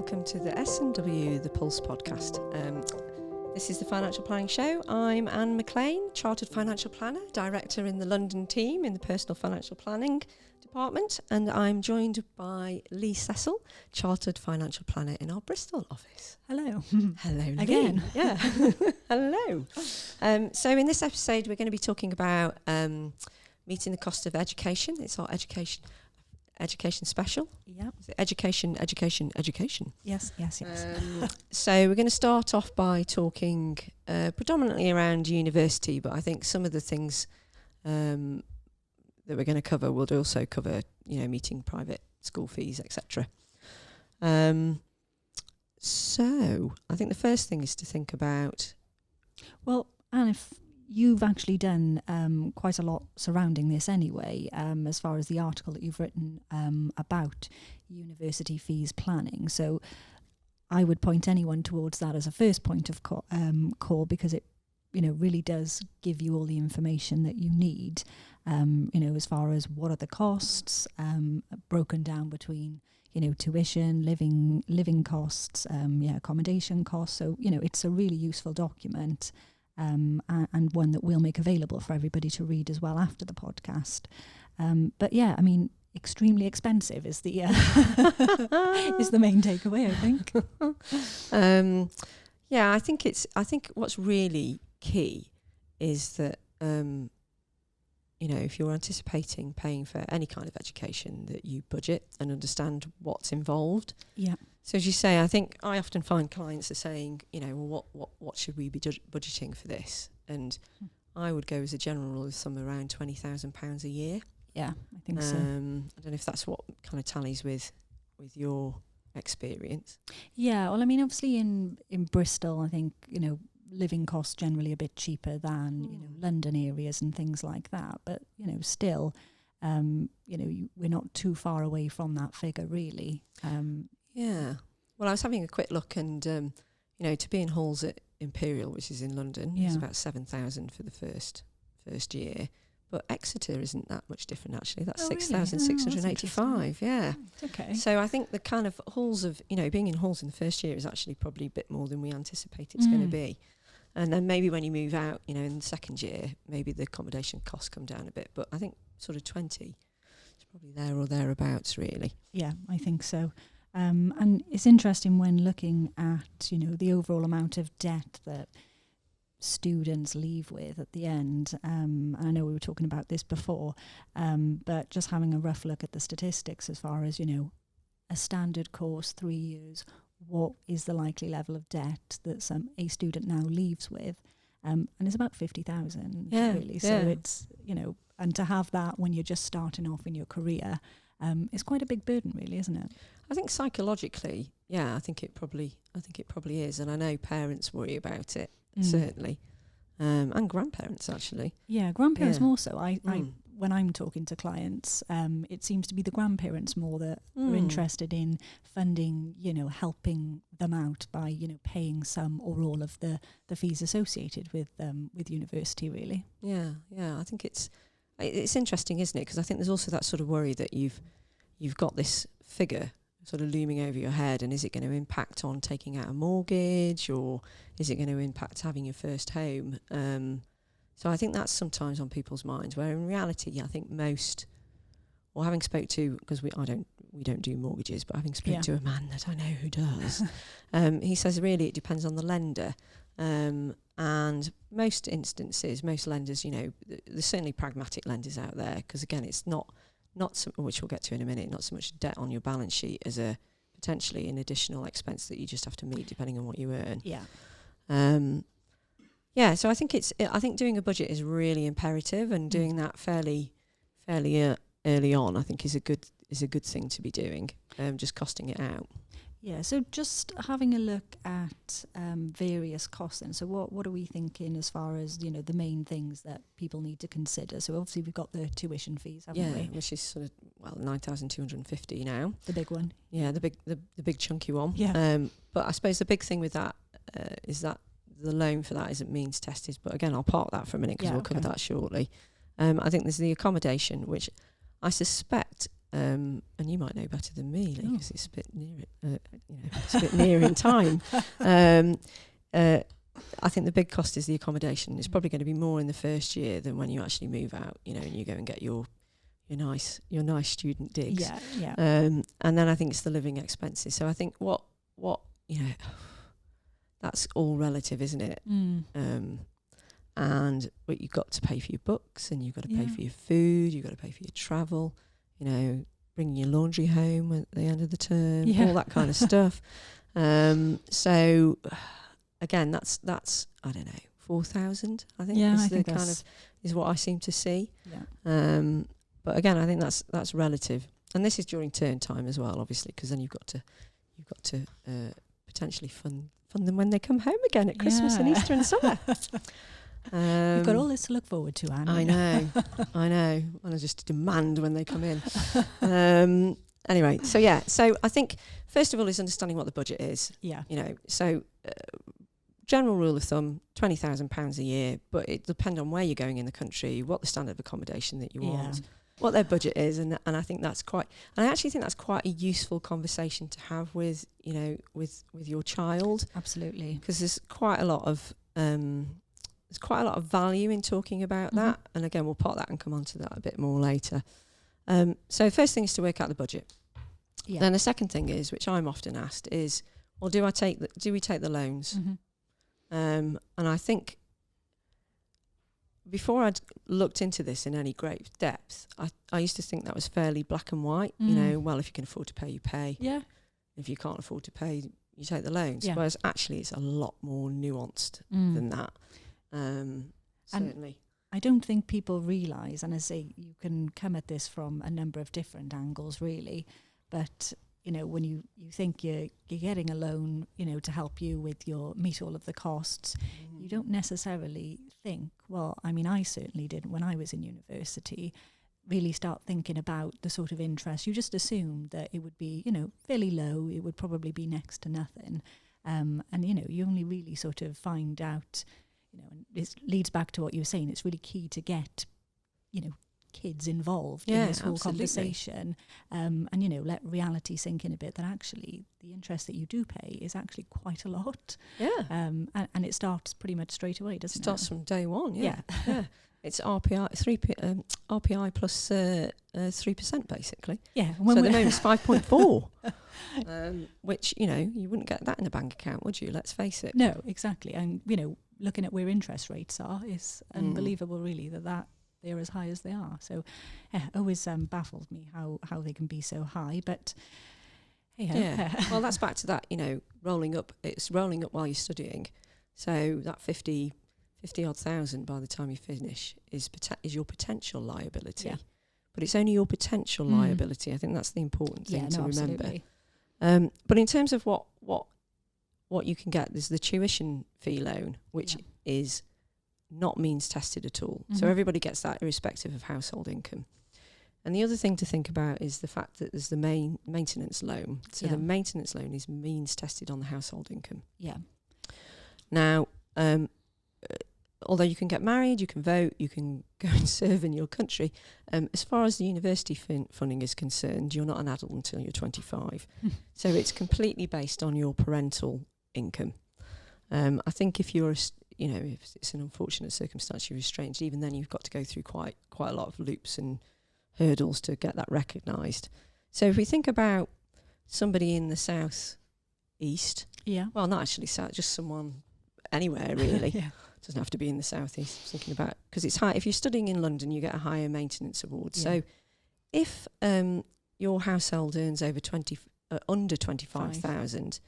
welcome to the S&W The Pulse podcast. This is the Financial Planning Show. I'm Anne McLean, Chartered Financial Planner, Director in the London team in the Personal Financial Planning Department, and I'm joined by Lee Cecil, Chartered Financial Planner in our Bristol office. Hello. Hello, Lee. Again. Yeah. Hello. So in this episode, we're going to be talking about meeting the cost of education. It's our education special. Yeah. Education. Yes. So we're going to start off by talking predominantly around university, but I think some of the things that we're going to cover will also cover, meeting private school fees, etc. So I think the first thing is to think about. Well, Anne, if you've actually done quite a lot surrounding this anyway, as far as the article that you've written about university fees planning. So I would point anyone towards that as a first point of call, because it, really does give you all the information that you need, as far as what are the costs, broken down between, tuition, living costs, accommodation costs. So, it's a really useful document. And one that we'll make available for everybody to read as well after the podcast. But yeah, I mean, extremely expensive is the is the main takeaway, I think. I think what's really key is that if you're anticipating paying for any kind of education, that you budget and understand what's involved. Yeah. So as you say, I think I often find clients are saying, what should we be budgeting for this? And I would go as a general rule of somewhere around £20,000 a year. Yeah, I think so. I don't know if that's what kind of tallies with your experience. Yeah, well, I mean, obviously in Bristol, I think, living costs generally a bit cheaper than, London areas and things like that. But, still, we're not too far away from that figure, really. Yeah. Well, I was having a quick look and, to be in halls at Imperial, which is in London, is about 7,000 for the first year. But Exeter isn't that much different, actually. That's 6,685, yeah. Okay. So I think the kind of halls of, being in halls in the first year is actually probably a bit more than we anticipate it's going to be. And then maybe when you move out, in the second year, maybe the accommodation costs come down a bit. But I think sort of 20 is probably there or thereabouts, really. Yeah, I think so. And it's interesting when looking at, the overall amount of debt that students leave with at the end. And I know we were talking about this before, but just having a rough look at the statistics as far as, a standard course, 3 years, what is the likely level of debt that a student now leaves with? And it's about 50,000, really. So it's, and to have that when you're just starting off in your career, it's quite a big burden, really, isn't it? I think psychologically, I think it probably is, and I know parents worry about it certainly, and grandparents actually. Yeah, grandparents more so. I when I'm talking to clients, it seems to be the grandparents more that are interested in funding, helping them out by paying some or all of the fees associated with university, really. Yeah, I think it's interesting, isn't it? Because I think there's also that sort of worry that you've got this figure sort of looming over your head, and is it going to impact on taking out a mortgage, or is it going to impact having your first home? So I think that's sometimes on people's minds, where in reality, I think having spoke to, because we don't do mortgages, but having spoke to a man that I know who does, he says really it depends on the lender. And most instances, most lenders, there's certainly pragmatic lenders out there, because again, it's not so, which we'll get to in a minute, not so much debt on your balance sheet as a potentially an additional expense that you just have to meet depending on what you earn. So I think doing a budget is really imperative, and doing that fairly early on, I think is a good thing to be doing. Just costing it out. Yeah, so just having a look at various costs then. So what are we thinking as far as, the main things that people need to consider? So obviously we've got the tuition fees, haven't we? Which is sort of, 9,250 now. The big one. Yeah, the big chunky one. Yeah. But I suppose the big thing with that is that the loan for that isn't means tested. But again, I'll park that for a minute because we'll cover that shortly. I think there's the accommodation, which I suspect and you might know better than me, because it's a bit near it, it's a bit near in time. I think the big cost is the accommodation. It's probably going to be more in the first year than when you actually move out, and you go and get your nice student digs. And then I think it's the living expenses. So I think what that's all relative, isn't it? But you've got to pay for your books, and you've got to pay for your food, you've got to pay for your travel, bringing your laundry home at the end of the term, all that kind of stuff. So again, that's I don't know, 4,000. I think is what I seem to see. But again, I think that's relative, and this is during term time as well, obviously, because then you've got to potentially fund them when they come home again at Christmas and Easter and summer. You've got all this to look forward to, Anne. I know. And I just demand when they come in. Anyway, so I think first of all is understanding what the budget is. So general rule of thumb, £20,000 a year, but it depends on where you're going in the country, what the standard of accommodation that you want, what their budget is, and I think that's quite a useful conversation to have with your child. Absolutely, because there's quite a lot of value in talking about that, and again we'll pot that and come on to that a bit more later. So first thing is to work out the budget. Then the second thing is, which I'm often asked, is, well, do we take the loans? And I think before I'd looked into this in any great depth, I used to think that was fairly black and white. Well, if you can afford to pay, you pay. If you can't afford to pay, you take the loans. Whereas actually it's a lot more nuanced than that. Certainly. I don't think people realise, and I say you can come at this from a number of different angles really, but when you think you're getting a loan, to help you with meet all of the costs, you don't necessarily think, well, I mean, I certainly didn't when I was in university, really start thinking about the sort of interest. You just assumed that it would be, fairly low, it would probably be next to nothing. And, you only really sort of find out, and this leads back to what you were saying, it's really key to get, kids involved in this whole conversation, and let reality sink in a bit, that actually the interest that you do pay is actually quite a lot. And it starts pretty much straight away, doesn't it? Starts from day one. It's RPI plus 3% basically. So at the moment it's 5.4, which you wouldn't get that in a bank account, would you? Let's face it. No, exactly. And looking at where interest rates are, is unbelievable really that they're as high as they are. So always baffles me how they can be so high. But well, that's back to that, rolling up. It's rolling up while you're studying. So that 50 odd thousand by the time you finish is your potential liability. But it's only your potential liability. I think that's the important thing to remember. Absolutely. But in terms of what you can get, there's the tuition fee loan, which is not means tested at all. So everybody gets that irrespective of household income. And the other thing to think about is the fact that there's the main maintenance loan. So the maintenance loan is means tested on the household income. Now, although you can get married, you can vote, you can go and serve in your country, as far as the university funding is concerned, you're not an adult until you're 25. So it's completely based on your parental income. I think if you're if it's an unfortunate circumstance, you're estranged, even then you've got to go through quite a lot of loops and hurdles to get that recognised. So if we think about somebody in the south east, well, not actually south, just someone anywhere really. Doesn't have to be in the southeast. I was thinking about, because it's high. If you're studying in London, you get a higher maintenance award. So if your household earns under 25,000.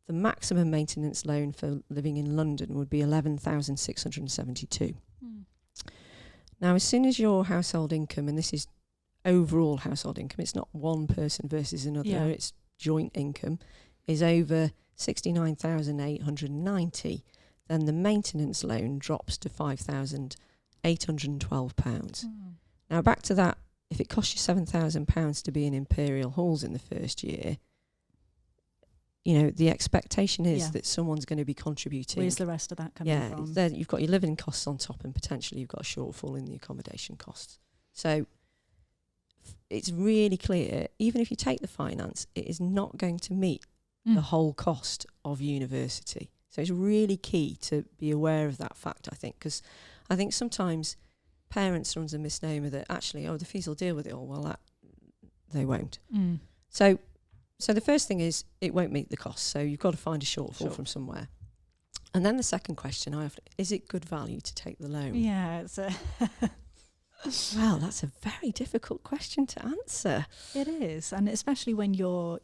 The maximum maintenance loan for living in London would be 11,672. Now, as soon as your household income, and this is overall household income, it's not one person versus another, it's joint income, is over 69,890, then the maintenance loan drops to £5,812. Now, back to that, if it costs you £7,000 to be in Imperial Halls in the first year, the expectation is that someone's going to be contributing. Where's the rest of that coming from? Then you've got your living costs on top, and potentially you've got a shortfall in the accommodation costs. So it's really clear, even if you take the finance, it is not going to meet the whole cost of university. So it's really key to be aware of that fact, I think, because I think sometimes parents are under a misnomer that actually, the fees will deal with it all. Well, that they won't. So the first thing is it won't meet the cost. So you've got to find a shortfall from somewhere. And then the second question is it good value to take the loan? Yeah, it's well, that's a very difficult question to answer. It is, and especially when you're,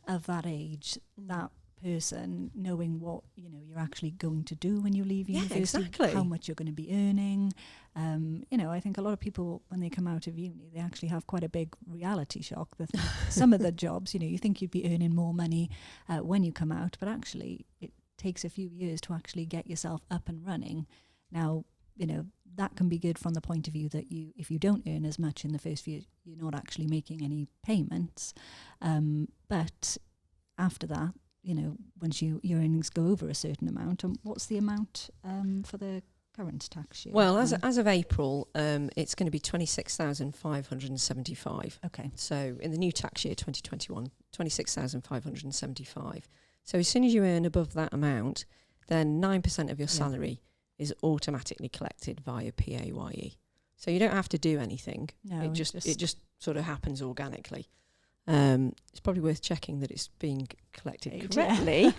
of that age, that person knowing what you're actually going to do when you leave university, exactly. How much you're going to be earning. I think a lot of people, when they come out of uni, they actually have quite a big reality shock. That some of the jobs, you think you'd be earning more money when you come out, but actually it takes a few years to actually get yourself up and running. Now, that can be good from the point of view that if you don't earn as much in the first few, you're not actually making any payments. But after that, once your earnings go over a certain amount, what's the amount for the current tax year? Well, as of April, it's going to be 26,575. Okay. So in the new tax year, 2021, 26,575. So as soon as you earn above that amount, then 9% of your salary is automatically collected via PAYE. So you don't have to do anything. No, it just sort of happens organically. It's probably worth checking that it's being collected correctly,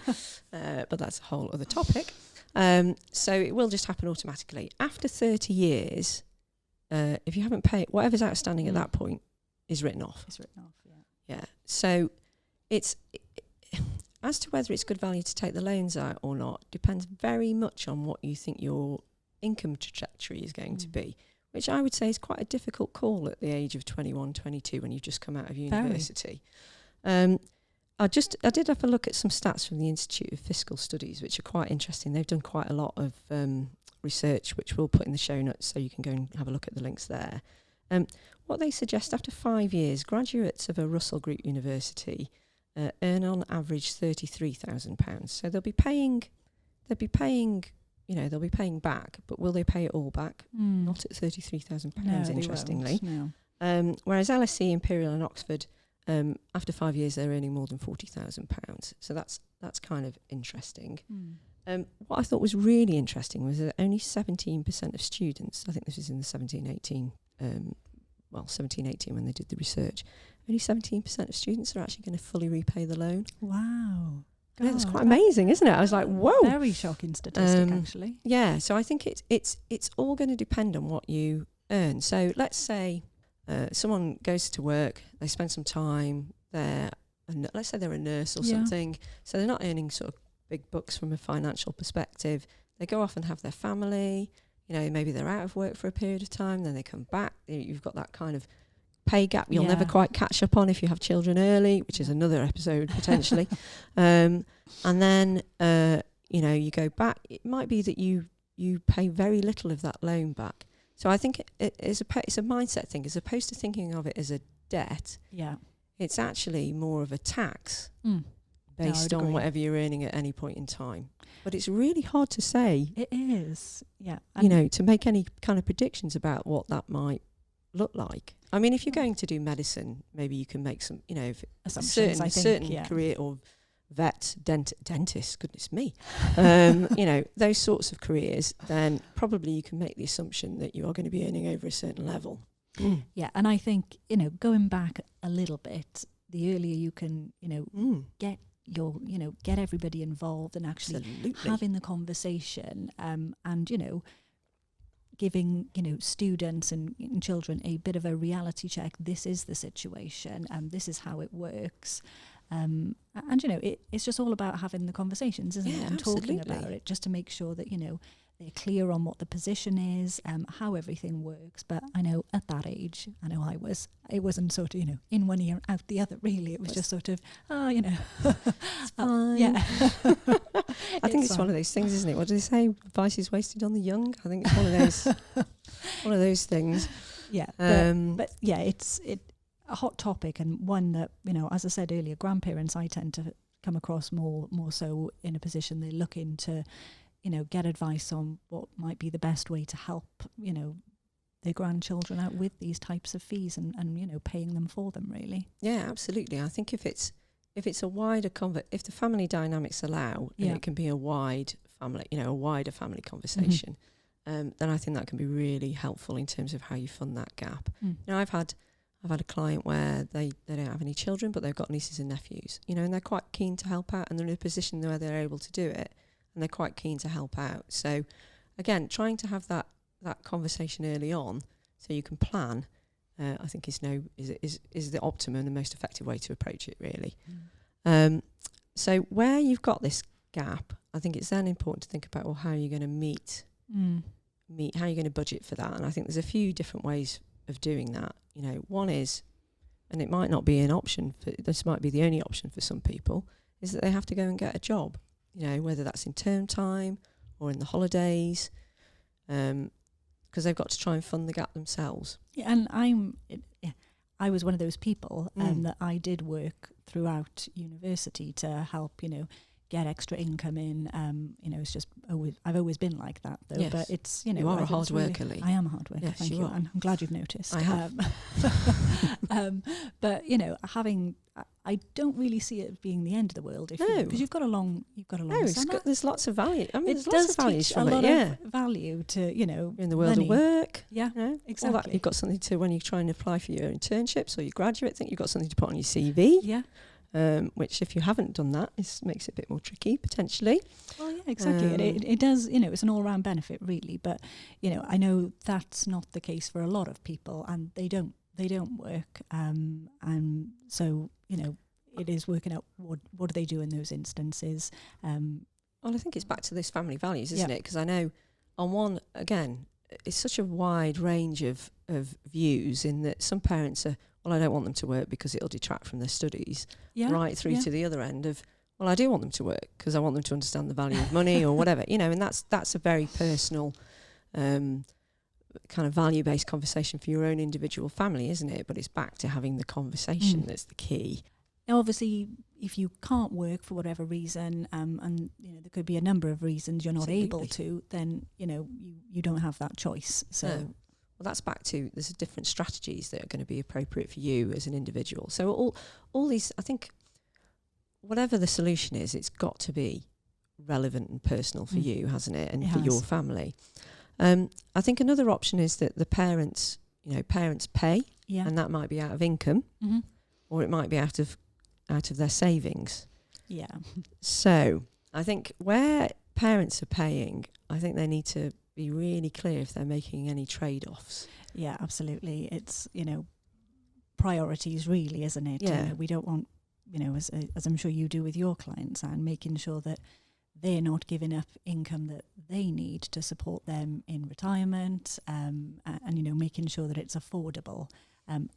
but that's a whole other topic. So it will just happen automatically. After 30 years, if you haven't paid, whatever's outstanding at that point is written off. It's written off, Yeah. So it's... As to whether it's good value to take the loans out or not depends very much on what you think your income trajectory is going to be, which I would say is quite a difficult call at the age of 21, 22 when you've just come out of university. I did have a look at some stats from the Institute of Fiscal Studies, which are quite interesting. They've done quite a lot of research, which we'll put in the show notes so you can go and have a look at the links there. What they suggest, after 5 years, graduates of a Russell Group university earn on average £33,000. So they'll be paying, back, but will they pay it all back? Not at £33,000, interestingly. No. Whereas LSE, Imperial and Oxford, after 5 years, they're earning more than £40,000. So that's kind of interesting. What I thought was really interesting was that only 17% of students, I think this was in the 17-18 when they did the research, only 17% of students are actually going to fully repay the loan. Wow. God, that's quite amazing, isn't it? I was like, whoa. Very shocking statistic, actually. Yeah, so I think it's all going to depend on what you earn. So let's say someone goes to work, they spend some time there, and let's say they're a nurse or something, so they're not earning sort of big bucks from a financial perspective. They go off and have their family, maybe they're out of work for a period of time, then they come back. You've got that kind of pay gap you'll never quite catch up on if you have children early, which is another episode potentially. And then you go back. It might be that you pay very little of that loan back. So I think it's a mindset thing. As opposed to thinking of it as a debt, it's actually more of a tax based on whatever you're earning at any point in time. But it's really hard to say. It is, yeah. To make any kind of predictions about what that might look like. I mean, if you're going to do medicine, maybe you can make some, assumptions, certain career, or vet, dentist, goodness me, those sorts of careers, then probably you can make the assumption that you are going to be earning over a certain level. Yeah, and I think, going back a little bit, the earlier you can, get get everybody involved and actually having the conversation, and, giving students and children a bit of a reality check. This is the situation, and this is how it works, and it's just all about having the conversations, isn't it, and talking about it, just to make sure that they're clear on what the position is, how everything works. But I know at that age, it wasn't sort of in one ear out the other, really. It was just sort of it's fine. Yeah. I think it's one of those things, isn't it? What do they say? Advice is wasted on the young. I think it's one of those things. Yeah, but yeah, it's a hot topic, and one that as I said earlier, grandparents I tend to come across more so in a position they're looking to get advice on what might be the best way to help their grandchildren out with these types of fees and you know, paying them for them, really. Yeah, absolutely. I think if it's a wider if the family dynamics allow, and it can be a wide family, you know, a wider family conversation, then I think that can be really helpful in terms of how you fund that gap. You know, I've had a client where they don't have any children, but they've got nieces and nephews, you know, and they're quite keen to help out, and they're in a position where they're able to do it, and they're quite keen to help out. So again, trying to have that conversation early on so you can plan, I think is the optimum, the most effective way to approach it, really. So where you've got this gap, I think it's then important to think about, well, how are you going to meet, how are you going to budget for that? And I think there's a few different ways of doing that. You know, one is, and it might not be an option, this might be the only option for some people, is that they have to go and get a job, you know, whether that's in term time or in the holidays, because they've got to try and fund the gap themselves. Yeah, and I was one of those people that I did work throughout university to help, you know, get extra income in. You know, it's just I've always been like that, though. Yes. But it's, you know, you are a hard worker, Lee. I am a hard worker. Yes, thank you. And I'm glad you've noticed. I have. But you know, I don't really see it being the end of the world because you've got a long summer. There's lots of value. I mean, it there's lots of values teach from a lot it. of value to, you know, in the world money. of work. Yeah, you know, exactly. All that, you've got something to, when you try and apply for your internships or your graduate thing, you've got something to put on your CV. Yeah. Which if you haven't done that, makes it a bit more tricky potentially. Well, yeah, exactly. It does, you know, it's an all-round benefit really, but you know, I know that's not the case for a lot of people, and they don't work, and so, you know, it is working out what do they do in those instances. Well, I think it's back to those family values, isn't it? Because I know on one, again, it's such a wide range of views in that some parents are, well, I don't want them to work because it'll detract from their studies, right through to the other end of, well, I do want them to work because I want them to understand the value of money or whatever, you know, and that's a very personal kind of value-based conversation for your own individual family, isn't it? But it's back to having the conversation that's the key. Now, obviously, if you can't work for whatever reason, and you know, there could be a number of reasons you're not able to, then you know, you don't have that choice. So. No. Well, that's back to, there's different strategies that are going to be appropriate for you as an individual. So all these, I think, whatever the solution is, it's got to be relevant and personal for you, hasn't it? And your family. I think another option is that the parents pay, and that might be out of income, or it might be out of their savings. Yeah. So I think where parents are paying, I think they need to be really clear if they're making any trade-offs. Yeah, absolutely. It's, you know, priorities really, isn't it? Yeah. We don't want, you know, as I'm sure you do with your clients, and making sure that they're not giving up income that they need to support them in retirement, and you know, making sure that it's affordable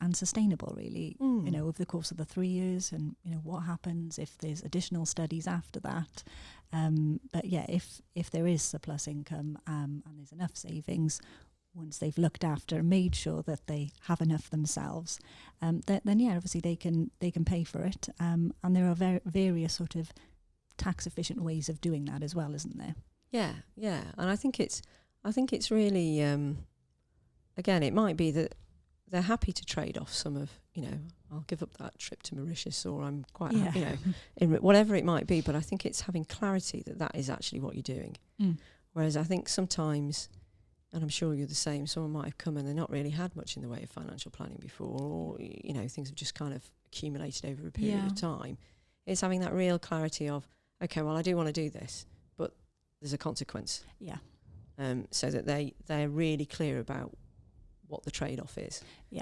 and sustainable, really, you know, over the course of the 3 years, and you know, what happens if there's additional studies after that. But yeah, if there is surplus income and there's enough savings, once they've looked after and made sure that they have enough themselves, then yeah, obviously they can pay for it. And there are various sort of tax efficient ways of doing that as well, isn't there? Yeah, and I think it's really again, it might be that they're happy to trade off some of, you know, I'll give up that trip to Mauritius, or I'm quite happy, you know, in whatever it might be. But I think it's having clarity that is actually what you're doing. Whereas I think sometimes, and I'm sure you're the same, someone might have come and they've not really had much in the way of financial planning before, or, you know, things have just kind of accumulated over a period of time. It's having that real clarity of, okay, well, I do want to do this, but there's a consequence. Yeah. So that they're really clear about what the trade-off is. Yeah.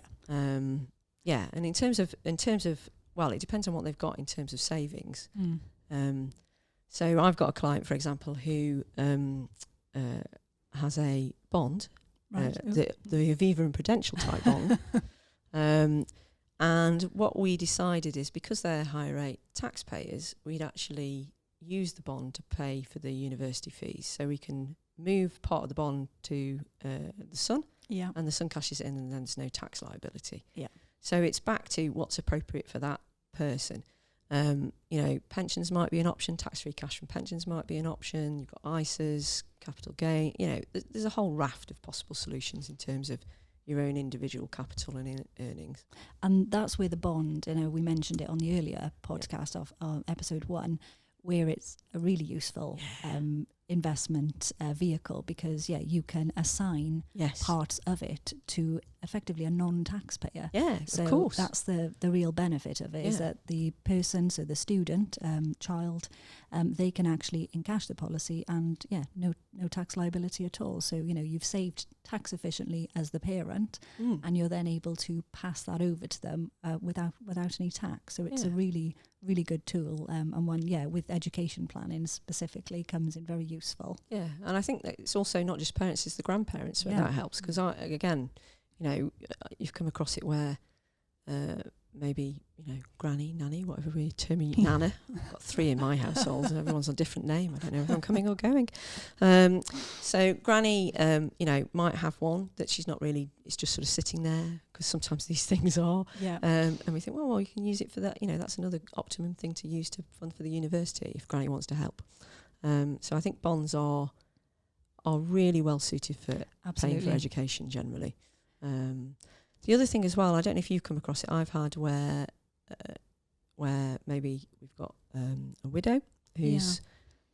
Yeah, and in terms of, well, it depends on what they've got in terms of savings. So I've got a client, for example, who has a bond, the Aviva and Prudential type bond. And what we decided is, because they're higher rate taxpayers, we'd actually use the bond to pay for the university fees. So we can move part of the bond to the son, and the son cashes it in, and then there's no tax liability. Yeah. So it's back to what's appropriate for that person. You know, pensions might be an option, tax-free cash from pensions might be an option. You've got ISAs, capital gain. You know, there's a whole raft of possible solutions in terms of your own individual capital and earnings. And that's where the bond, we mentioned it on the earlier podcast of episode 1, where it's a really useful investment vehicle, because you can assign parts of it to effectively a non-taxpayer. So of course, that's the real benefit of it, is that the person, so the student, child, they can actually encash the policy and no tax liability at all. So you've saved tax efficiently as the parent, and you're then able to pass that over to them without any tax. So it's a really good tool, and one with education planning specifically comes in very useful. And I think that it's also not just parents, it's the grandparents where that helps, because again, you've come across it where maybe granny, nanny, whatever we term it, nana. I've got 3 in my household and everyone's on a different name. I don't know if I'm coming or going. So granny might have one that she's not really, it's just sort of sitting there, because sometimes these things are, and we think, well, you can use it for that, that's another optimum thing to use to fund for the university if granny wants to help. So I think bonds are really well suited for paying for education generally. The other thing as well, I don't know if you've come across it, I've had where maybe we've got a widow who's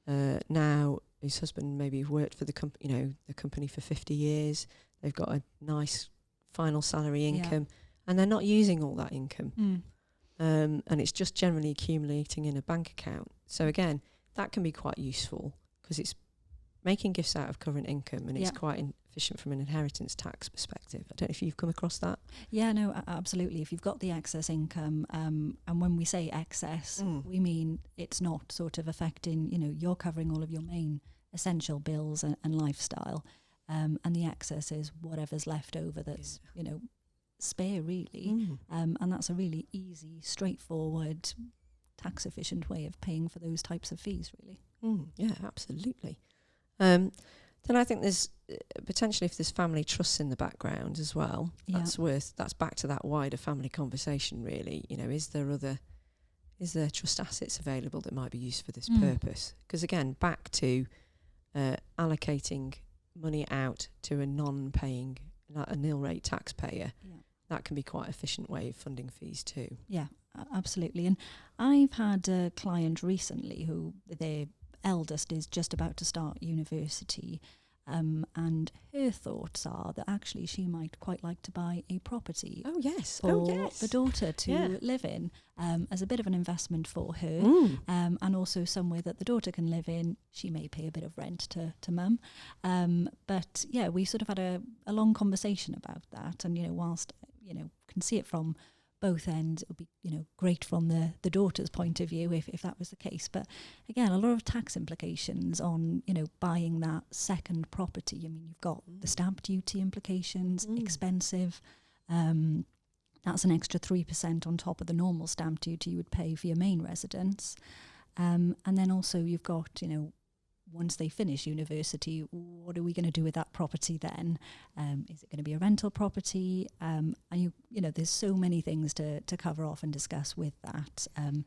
now, his husband maybe worked for the company for 50 years. They've got a nice final salary income, and they're not using all that income. And it's just generally accumulating in a bank account. So again, that can be quite useful, because it's making gifts out of current income, and it's quite efficient from an inheritance tax perspective. I don't know if you've come across that. Yeah, no, absolutely. If you've got the excess income, and when we say excess, we mean it's not sort of affecting, you're covering all of your main essential bills and lifestyle, and the excess is whatever's left over that's, spare really. And that's a really easy, straightforward, tax efficient way of paying for those types of fees, really. Yeah, absolutely. Then I think there's potentially, if there's family trusts in the background as well, that's back to that wider family conversation really. Is there trust assets available that might be used for this purpose? Because again, back to allocating money out to a non-paying, a nil rate taxpayer, that can be quite an efficient way of funding fees too. Yeah, absolutely. And I've had a client recently who their eldest is just about to start university, and her thoughts are that actually she might quite like to buy a property for the daughter to live in, as a bit of an investment for her, and also somewhere that the daughter can live in. She may pay a bit of rent to mum, but we sort of had a long conversation about that, and whilst can see it from both ends, it would be great from the daughter's point of view if that was the case. But again, a lot of tax implications on buying that second property. I mean, you've got the stamp duty implications, expensive. That's an extra 3% on top of the normal stamp duty you would pay for your main residence. And then also you've got once they finish university, what are we going to do with that property then? Is it going to be a rental property? And there's so many things to cover off and discuss with that. And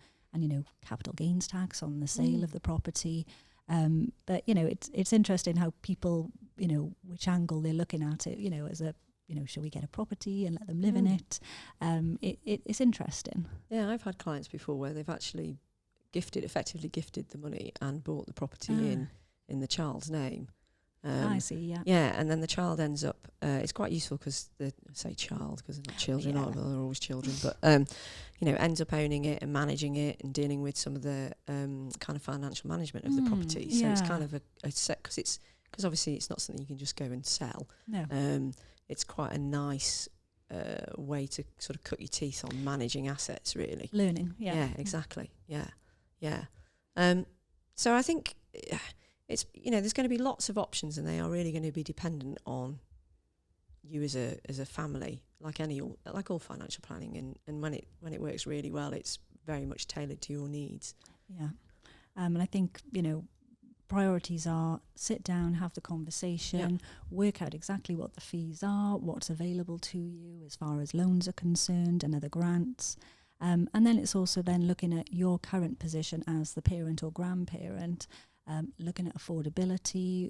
capital gains tax on the sale of the property. But it's interesting how people, which angle they're looking at it. As a shall we get a property and let them live in it? It's interesting. Yeah, I've had clients before where they've actually effectively gifted the money and bought the property in the child's name. I see, Yeah, and then the child ends up, it's quite useful because I say child because they're not children, they're always children, but, ends up owning it and managing it and dealing with some of the kind of financial management of the property. So it's kind of a set, because obviously it's not something you can just go and sell. No. It's quite a nice way to sort of cut your teeth on managing assets, really. Learning, Yeah, exactly, yeah. So I think it's there's going to be lots of options, and they are really going to be dependent on you as a family, like all financial planning, and when it works really well, it's very much tailored to your needs. Yeah, and I think priorities are sit down, have the conversation, work out exactly what the fees are, what's available to you as far as loans are concerned and other grants. And then it's also then looking at your current position as the parent or grandparent, looking at affordability,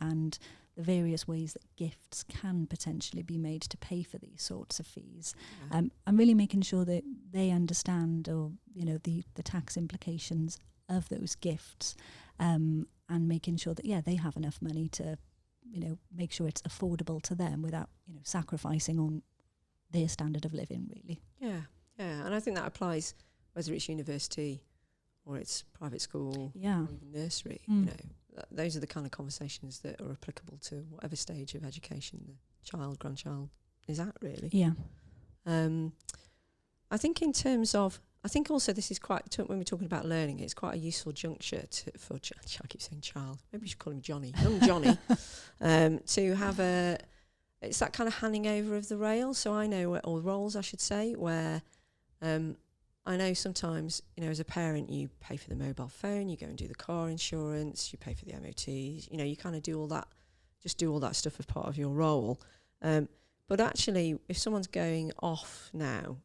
and the various ways that gifts can potentially be made to pay for these sorts of fees. Yeah. And really making sure that they understand, or the tax implications of those gifts, and making sure that they have enough money to make sure it's affordable to them without sacrificing on their standard of living, really. Yeah, and I think that applies whether it's university or it's private school, or even nursery. Those are the kind of conversations that are applicable to whatever stage of education the child, grandchild is at, really. Yeah. I think in terms of, I think also this is quite, when we're talking about learning, it's quite a useful juncture for I keep saying child, maybe we should call him Johnny, young Johnny, to have it's that kind of handing over of the rails. So I know, or roles I should say, where I know sometimes, as a parent, you pay for the mobile phone, you go and do the car insurance, you pay for the MOTs, you kind of do all that stuff as part of your role. But actually, if someone's going off now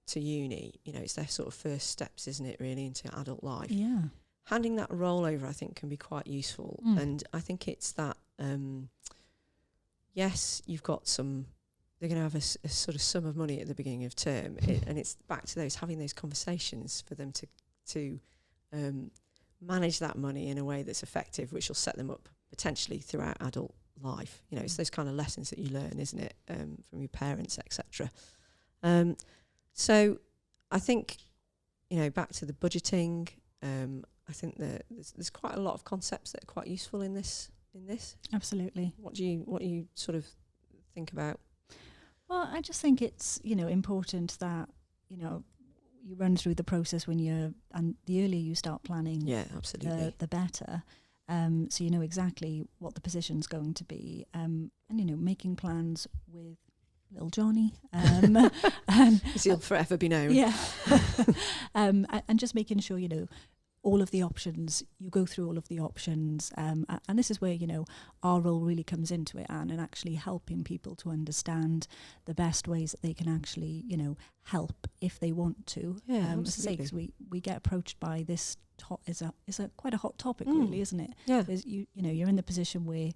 to uni, it's their sort of first steps, isn't it, really, into adult life. Yeah. Handing that role over, I think, can be quite useful. And I think it's that, yes, you've got they're going to have a sort of sum of money at the beginning of term. And it's back to having those conversations for them to manage that money in a way that's effective, which will set them up potentially throughout adult life. It's those kind of lessons that you learn, isn't it, from your parents, etc. So I think, back to the budgeting, I think that there's quite a lot of concepts that are quite useful in this. Absolutely. What do you sort of think about? Well, I just think it's, important that, you run through the process and the earlier you start planning, Yeah, absolutely. The better. So you know exactly what the position's going to be, and making plans with little Johnny. He'll forever be known. Yeah. And just making sure, all of the options, you go through all of the options. And this is where, our role really comes into it, Anne, and actually helping people to understand the best ways that they can actually, help if they want to. Yeah, as I say, because we get approached by this is a quite a hot topic, really, isn't it? Yeah. Because you're in the position where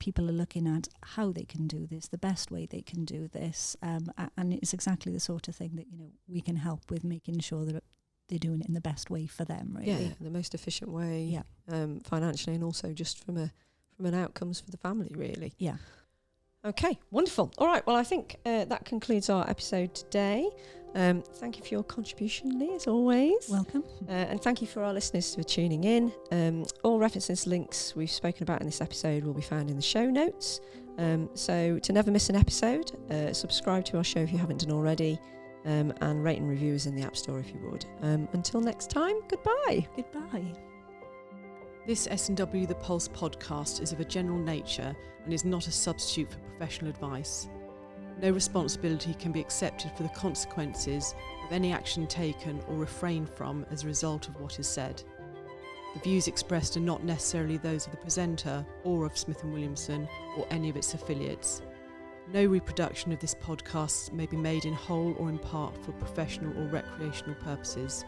people are looking at how they can do this, the best way they can do this, and it's exactly the sort of thing that we can help with, making sure that they're doing it in the best way for them, really. Yeah, the most efficient way, financially, and also just from an outcomes for the family, really. Yeah. Okay, wonderful. All right, well, I think that concludes our episode today. Thank you for your contribution, Lee, as always. Welcome. And thank you for our listeners for tuning in. All references, links we've spoken about in this episode will be found in the show notes. So to never miss an episode, subscribe to our show if you haven't done already, and rate and review us in the App Store if you would. Until next time, goodbye. Goodbye. This S&W The Pulse podcast is of a general nature and is not a substitute for professional advice. No responsibility can be accepted for the consequences of any action taken or refrained from as a result of what is said. The views expressed are not necessarily those of the presenter or of Smith & Williamson or any of its affiliates. No reproduction of this podcast may be made in whole or in part for professional or recreational purposes.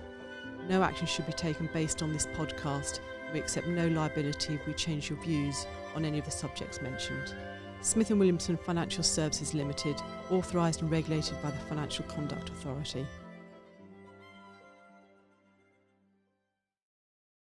No action should be taken based on this podcast. We accept no liability if we change your views on any of the subjects mentioned. Smith & Williamson Financial Services Limited, authorised and regulated by the Financial Conduct Authority.